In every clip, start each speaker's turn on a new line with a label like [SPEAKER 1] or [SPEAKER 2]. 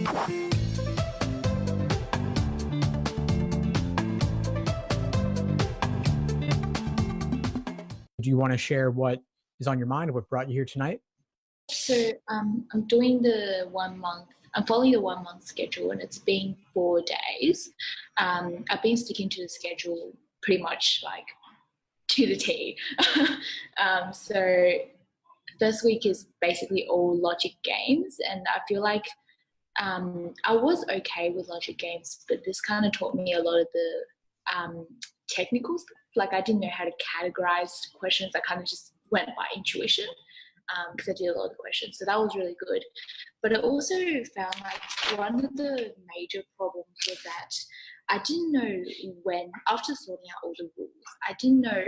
[SPEAKER 1] Do you want to share what is on your mind, what brought you here tonight?
[SPEAKER 2] So I'm doing the 1 month, I'm following the 1 month schedule, and it's been 4 days. I've been sticking to the schedule pretty much like to the T. So first week is basically all logic games, and I feel like I was okay with logic games, but this kind of taught me a lot of the technical stuff. Like I didn't know how to categorize questions. I kind of just went by intuition because I did a lot of the questions. So that was really good. But I also found like one of the major problems was that I didn't know when, after sorting out all the rules, I didn't know,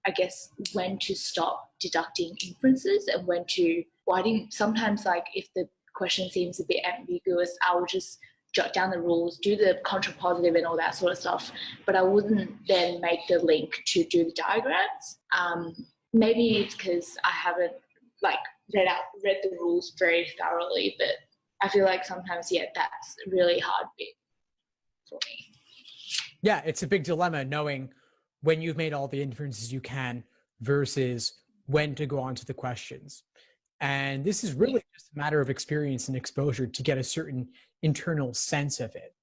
[SPEAKER 2] I guess, when to stop deducting inferences and when to, well, I didn't, sometimes like if the question seems a bit ambiguous, I would just jot down the rules, do the contrapositive and all that sort of stuff, but I wouldn't then make the link to do the diagrams. Maybe it's because I haven't like read the rules very thoroughly, but I feel like sometimes, yeah, that's a really hard bit for me.
[SPEAKER 1] Yeah, it's a big dilemma knowing when you've made all the inferences you can versus when to go on to the questions. And this is really just a matter of experience and exposure to get a certain internal sense of it.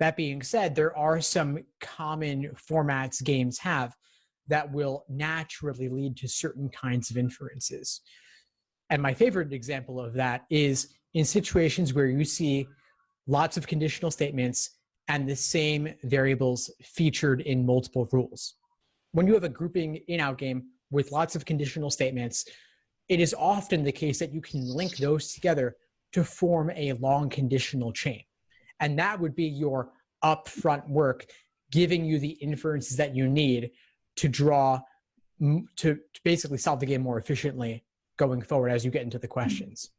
[SPEAKER 1] That being said, there are some common formats games have that will naturally lead to certain kinds of inferences. And my favorite example of that is in situations where you see lots of conditional statements and the same variables featured in multiple rules. When you have a grouping in-out game with lots of conditional statements, it is often the case that you can link those together to form a long conditional chain. And that would be your upfront work, giving you the inferences that you need to draw, to basically solve the game more efficiently going forward as you get into the questions.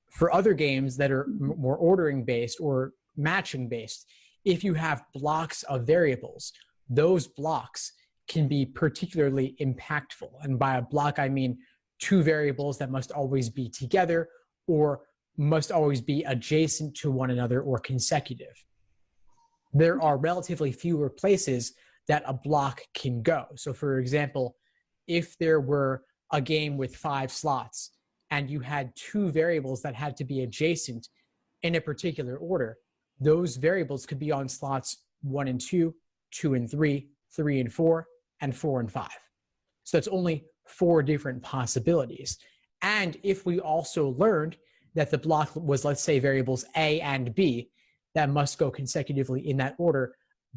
[SPEAKER 1] For other games that are more ordering based or matching based, if you have blocks of variables, those blocks can be particularly impactful. And by a block, I mean two variables that must always be together or must always be adjacent to one another or consecutive. There are relatively fewer places that a block can go. So for example, if there were a game with 5 slots and you had two variables that had to be adjacent in a particular order, those variables could be on slots 1 and 2, 2 and 3, 3 and 4, and 4 and 5. So that's only 4 different possibilities. And if we also learned that the block was, let's say, variables A and B that must go consecutively in that order,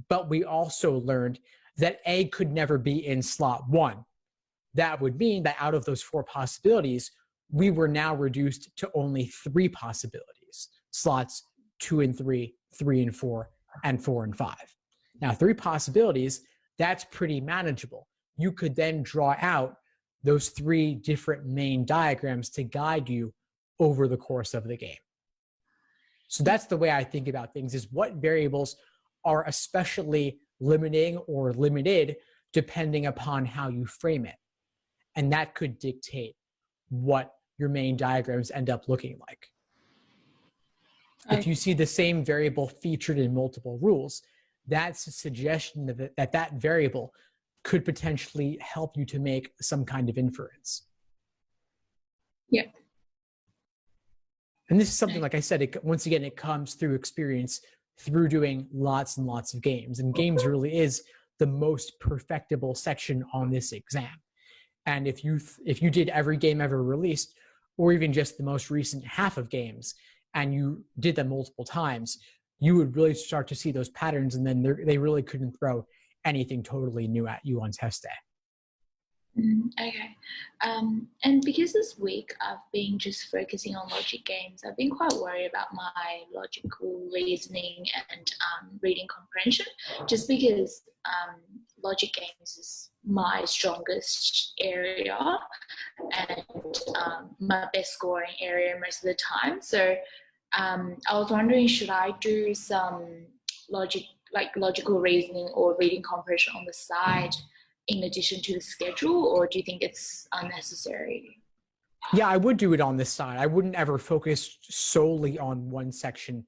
[SPEAKER 1] but we also learned that A could never be in slot 1, that would mean that out of those 4 possibilities, we were now reduced to only 3 possibilities, slots 2 and 3, 3 and 4, and 4 and 5. Now, 3 possibilities, that's pretty manageable. You could then draw out those 3 different main diagrams to guide you over the course of the game. So that's the way I think about things, is what variables are especially limiting or limited depending upon how you frame it. And that could dictate what your main diagrams end up looking like. If you see the same variable featured in multiple rules, that's a suggestion that that variable could potentially help you to make some kind of inference.
[SPEAKER 2] Yeah.
[SPEAKER 1] And this is something, like I said, once again, it comes through experience, through doing lots and lots of games. And games really is the most perfectible section on this exam. And if you did every game ever released, or even just the most recent half of games, and you did them multiple times, you would really start to see those patterns, and then they really couldn't throw anything totally new at you on test day.
[SPEAKER 2] Okay. And because this week I've been just focusing on logic games, I've been quite worried about my logical reasoning and reading comprehension, just because logic games is my strongest area and my best scoring area most of the time. So I was wondering, should I do some logical reasoning or reading comprehension on the side in addition to the schedule, or do you think it's unnecessary?
[SPEAKER 1] Yeah, I would do it on this side. I wouldn't ever focus solely on one section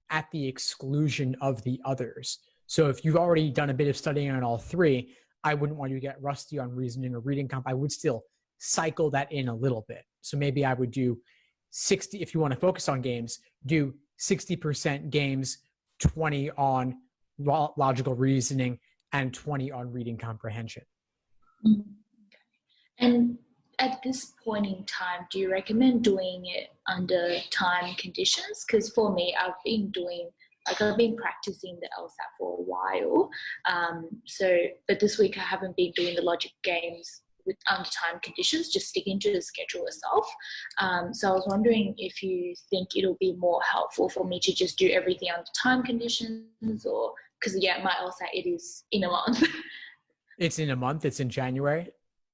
[SPEAKER 1] at the exclusion of the others. So if you've already done a bit of studying on all three, I wouldn't want you to get rusty on reasoning or reading comp. I would still cycle that in a little bit. So maybe I would do 60, if you want to focus on games, do 60% games, 20 on logical reasoning, and 20 on reading comprehension.
[SPEAKER 2] Mm. And at this point in time, do you recommend doing it under time conditions? Because for me, I've been practicing the LSAT for a while. But this week I haven't been doing the logic games under time conditions, just sticking to the schedule itself. So I was wondering if you think it'll be more helpful for me to just do everything under time conditions, or because my LSAT, it is in a month.
[SPEAKER 1] It's in a month. It's in January.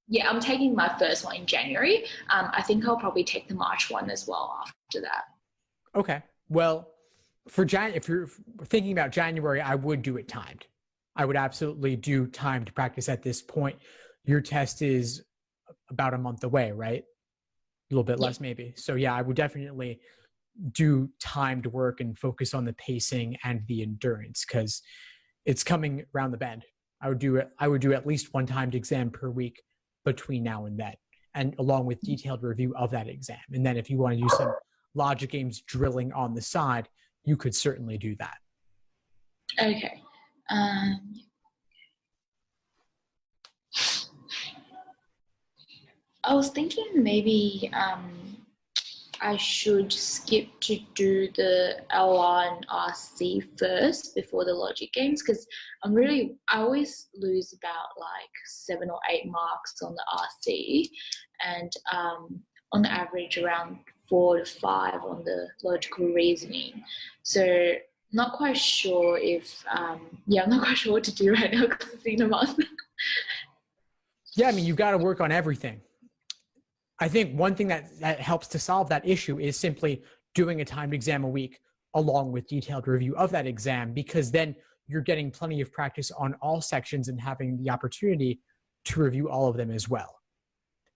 [SPEAKER 2] Yeah, I'm taking my first one in January. I think I'll probably take the March one as well after that.
[SPEAKER 1] Okay. Well, if you're thinking about January, I would do it timed. I would absolutely do timed practice at this point. Your test is about a month away, right? A little bit less maybe. So yeah, I would definitely do timed work and focus on the pacing and the endurance, because it's coming around the bend. I would do at least one timed exam per week between now and then, and along with detailed review of that exam. And then if you want to do some logic games drilling on the side, you could certainly do that.
[SPEAKER 2] Okay. I was thinking maybe I should skip to do the LR and RC first before the logic games, because I always lose about like 7 or 8 marks on the RC, and on the average around 4 to 5 on the logical reasoning. So not quite sure if I'm not quite sure what to do right now because it's been a month.
[SPEAKER 1] Yeah, I mean, you've got to work on everything. I think one thing that helps to solve that issue is simply doing a timed exam a week along with detailed review of that exam, because then you're getting plenty of practice on all sections and having the opportunity to review all of them as well.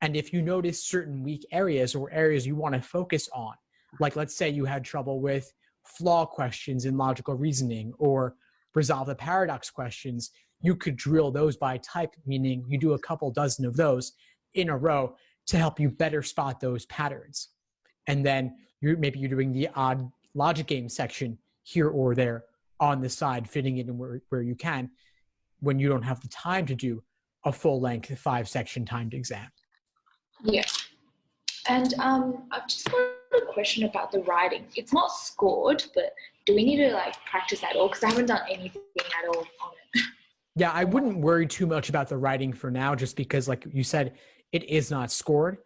[SPEAKER 1] And if you notice certain weak areas or areas you want to focus on, like let's say you had trouble with flaw questions in logical reasoning or resolve the paradox questions, you could drill those by type, meaning you do a couple dozen of those in a row to help you better spot those patterns. And then maybe you're doing the odd logic game section here or there on the side, fitting it in where you can, when you don't have the time to do a full-length 5-section timed exam.
[SPEAKER 2] Yeah. And I've just got a question about the writing. It's not scored, but do we need to like practice at all? Because I haven't done anything at all on it.
[SPEAKER 1] Yeah, I wouldn't worry too much about the writing for now, just because, like you said, it is not scored,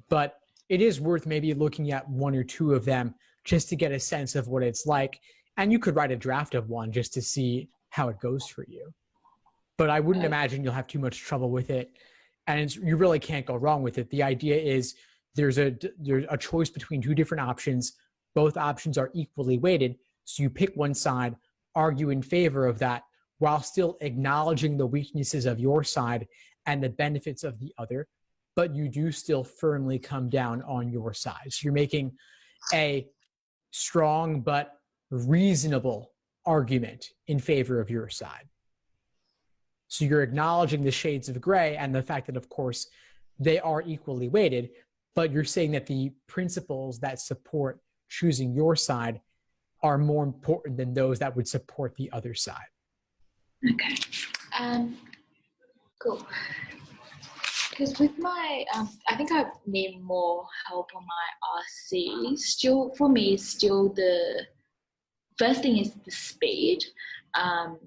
[SPEAKER 1] but it is worth maybe looking at 1 or 2 of them just to get a sense of what it's like. And you could write a draft of one just to see how it goes for you. But I wouldn't imagine you'll have too much trouble with it. And you really can't go wrong with it. The idea is there's a choice between 2 different options. Both options are equally weighted. So you pick one side, argue in favor of that, while still acknowledging the weaknesses of your side and the benefits of the other, but you do still firmly come down on your side. So you're making a strong but reasonable argument in favor of your side. So you're acknowledging the shades of gray and the fact that, of course, they are equally weighted, but you're saying that the principles that support choosing your side are more important than those that would support the other side.
[SPEAKER 2] Okay. Cool. Because with my, I think I need more help on my RC. Still, for me, the first thing is the speed.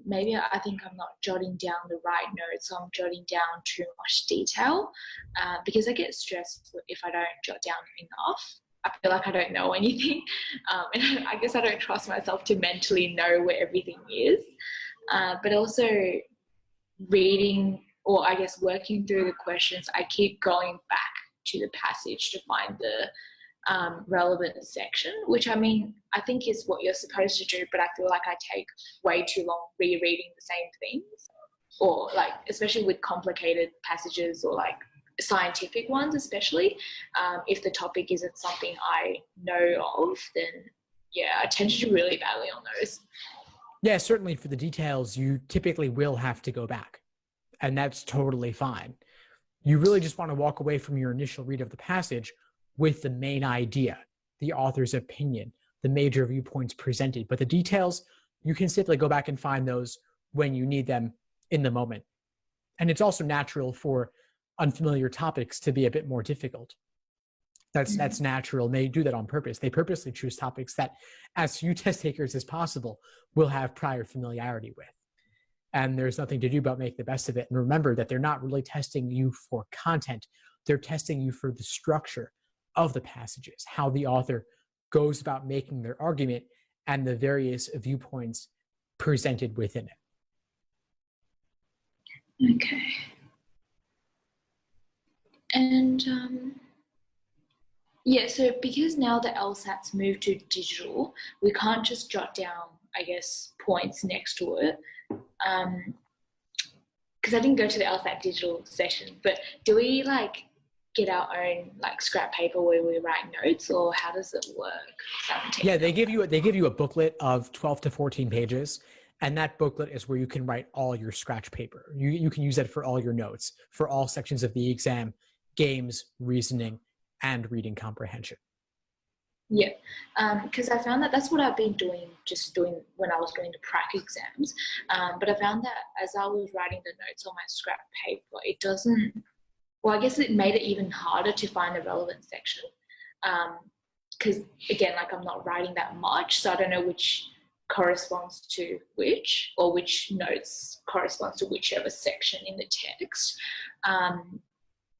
[SPEAKER 2] Maybe I think I'm not jotting down the right notes, so I'm jotting down too much detail because I get stressed if I don't jot down enough. I feel like I don't know anything. And I guess I don't trust myself to mentally know where everything is. But also reading, or I guess working through the questions, I keep going back to the passage to find the relevant section, which I mean, I think is what you're supposed to do, but I feel like I take way too long rereading the same things, or like, especially with complicated passages or like scientific ones, especially if the topic isn't something I know of, then yeah, I tend to do really badly on those.
[SPEAKER 1] Yeah, certainly for the details, you typically will have to go back, and that's totally fine. You really just want to walk away from your initial read of the passage with the main idea, the author's opinion, the major viewpoints presented. But the details, you can simply go back and find those when you need them in the moment. And it's also natural for unfamiliar topics to be a bit more difficult. That's natural. And they do that on purpose. They purposely choose topics that, as few test takers as possible, will have prior familiarity with. And there's nothing to do but make the best of it. And remember that they're not really testing you for content. They're testing you for the structure of the passages, how the author goes about making their argument, and the various viewpoints presented within
[SPEAKER 2] it. Okay. And yeah, so because now the LSAT's moved to digital, we can't just jot down, I guess, points next to it. Because I didn't go to the LSAT digital session, but do we like get our own like scrap paper where we write notes, or how does it work?
[SPEAKER 1] Yeah, they give you a booklet of 12 to 14 pages, and that booklet is where you can write all your scratch paper. You can use that for all your notes, for all sections of the exam, games, reasoning, and reading comprehension.
[SPEAKER 2] Yeah, because I found that that's what I've been doing when I was doing the prac exams. But I found that as I was writing the notes on my scrap paper, it doesn't, well, I guess it made it even harder to find the relevant section. Because again, like I'm not writing that much, so I don't know which corresponds to which, or which notes corresponds to whichever section in the text.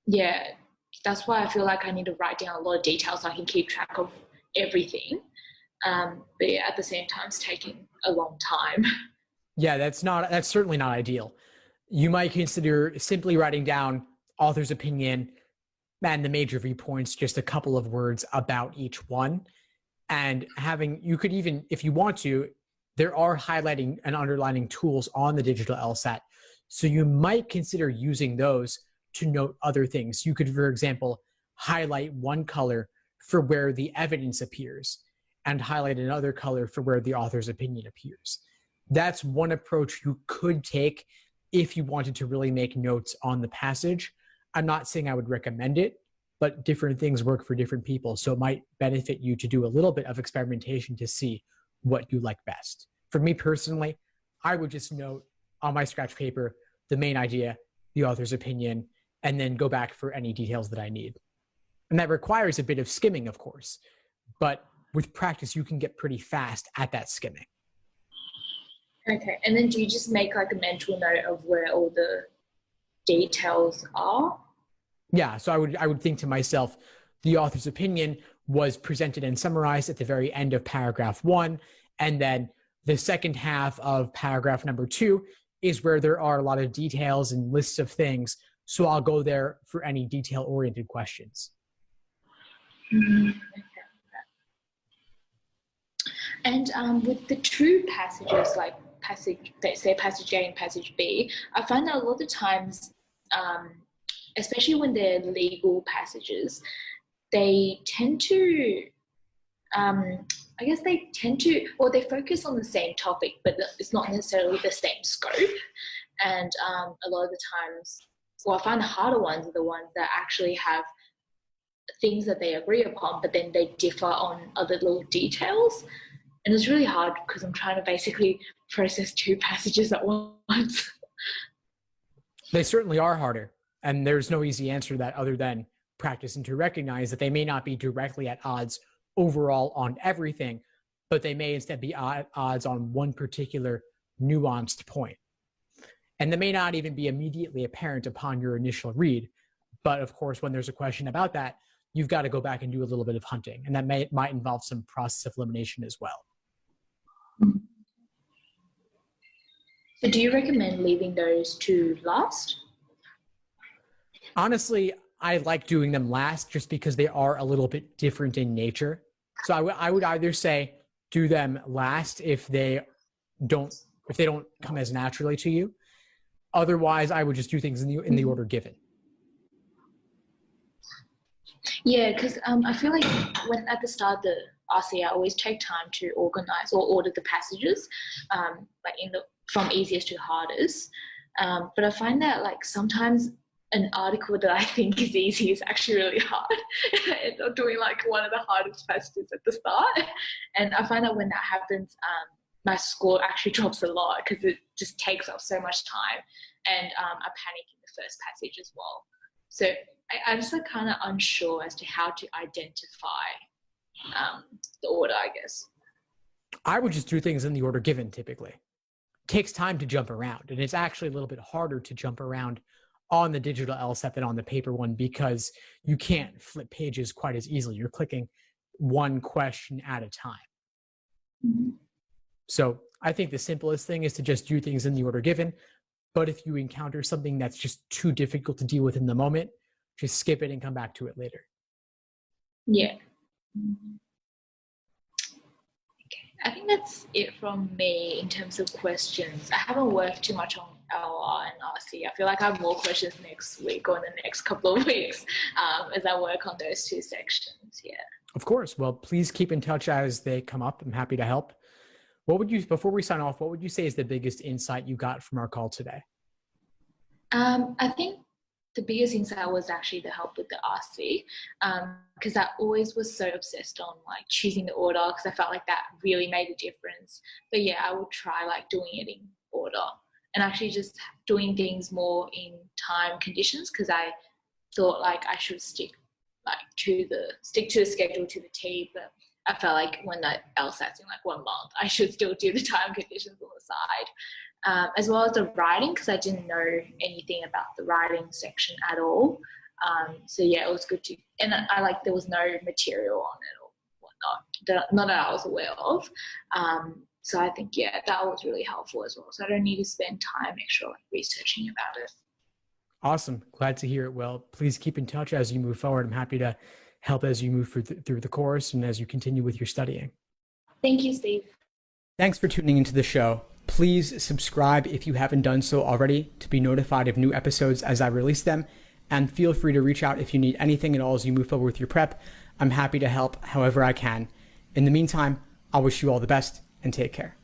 [SPEAKER 2] Yeah, that's why I feel like I need to write down a lot of details so I can keep track of everything. But yeah, at the same time, it's taking a long time.
[SPEAKER 1] Yeah, that's certainly not ideal. You might consider simply writing down author's opinion and the major viewpoints, just a couple of words about each one. And you could even, if you want to, there are highlighting and underlining tools on the digital LSAT. So you might consider using those to note other things. You could, for example, highlight one color for where the evidence appears and highlight another color for where the author's opinion appears. That's one approach you could take if you wanted to really make notes on the passage. I'm not saying I would recommend it, but different things work for different people. So it might benefit you to do a little bit of experimentation to see what you like best. For me personally, I would just note on my scratch paper the main idea, the author's opinion, and then go back for any details that I need. And that requires a bit of skimming, of course, but with practice, you can get pretty fast at that skimming.
[SPEAKER 2] Okay, and then do you just make like a mental note of where all the details are?
[SPEAKER 1] Yeah, so I would think to myself, the author's opinion was presented and summarized at the very end of paragraph 1, and then the second half of paragraph number 2 is where there are a lot of details and lists of things. So I'll go there for any detail-oriented questions.
[SPEAKER 2] Okay. And with the true passages, like passage A and passage B, I find that a lot of times, especially when they're legal passages, they tend to, they focus on the same topic, but it's not necessarily the same scope. And a lot of the times, I find the harder ones are the ones that actually have things that they agree upon, but then they differ on other little details. And it's really hard because I'm trying to basically process 2 passages at once.
[SPEAKER 1] They certainly are harder. And there's no easy answer to that other than practice and to recognize that they may not be directly at odds overall on everything, but they may instead be at odds on one particular nuanced point. And they may not even be immediately apparent upon your initial read. But of course, when there's a question about that, you've got to go back and do a little bit of hunting. And that might involve some process of elimination as well.
[SPEAKER 2] So do you recommend leaving those to last?
[SPEAKER 1] Honestly, I like doing them last just because they are a little bit different in nature. So I would either say do them last if they don't come as naturally to you. Otherwise, I would just do things in the order given.
[SPEAKER 2] Yeah, because I feel like when at the start of the RC, I always take time to organize or order the passages, like in the from easiest to hardest. But I find that like sometimes an article that I think is easy is actually really hard. I end up doing like one of the hardest passages at the start, and I find that when that happens, my score actually drops a lot because it just takes up so much time, and I panic in the first passage as well. So I just like kind of unsure as to how to identify the order, I guess.
[SPEAKER 1] I would just do things in the order given typically. It takes time to jump around, and it's actually a little bit harder to jump around on the digital LSAT than on the paper one because you can't flip pages quite as easily. You're clicking one question at a time.
[SPEAKER 2] Mm-hmm.
[SPEAKER 1] So I think the simplest thing is to just do things in the order given. But if you encounter something that's just too difficult to deal with in the moment, just skip it and come back to it later.
[SPEAKER 2] Yeah. Okay. I think that's it from me in terms of questions. I haven't worked too much on LR and RC. I feel like I have more questions next week or in the next couple of weeks as I work on those two sections. Yeah.
[SPEAKER 1] Of course. Well, please keep in touch as they come up. I'm happy to help. What would you, before we sign off, what would you say is the biggest insight you got from our call today?
[SPEAKER 2] I think the biggest insight was actually the help with the RC because I always was so obsessed on like choosing the order because I felt like that really made a difference. But yeah, I would try like doing it in order and actually just doing things more in time conditions because I thought like I should stick to the schedule to the T, but I felt like when the LSAT's in like 1 month, I should still do the time conditions on the side, as well as the writing because I didn't know anything about the writing section at all. So yeah, it was good to, and I like there was no material on it or whatnot, not that I was aware of. So I think yeah, that was really helpful as well. So I don't need to spend time extra like researching about it.
[SPEAKER 1] Awesome. Glad to hear it. Well, please keep in touch as you move forward. I'm happy to help as you move through the course and as you continue with your studying.
[SPEAKER 2] Thank you, Steve.
[SPEAKER 1] Thanks for tuning into the show. Please subscribe if you haven't done so already to be notified of new episodes as I release them. And feel free to reach out if you need anything at all as you move forward with your prep. I'm happy to help however I can. In the meantime, I wish you all the best and take care.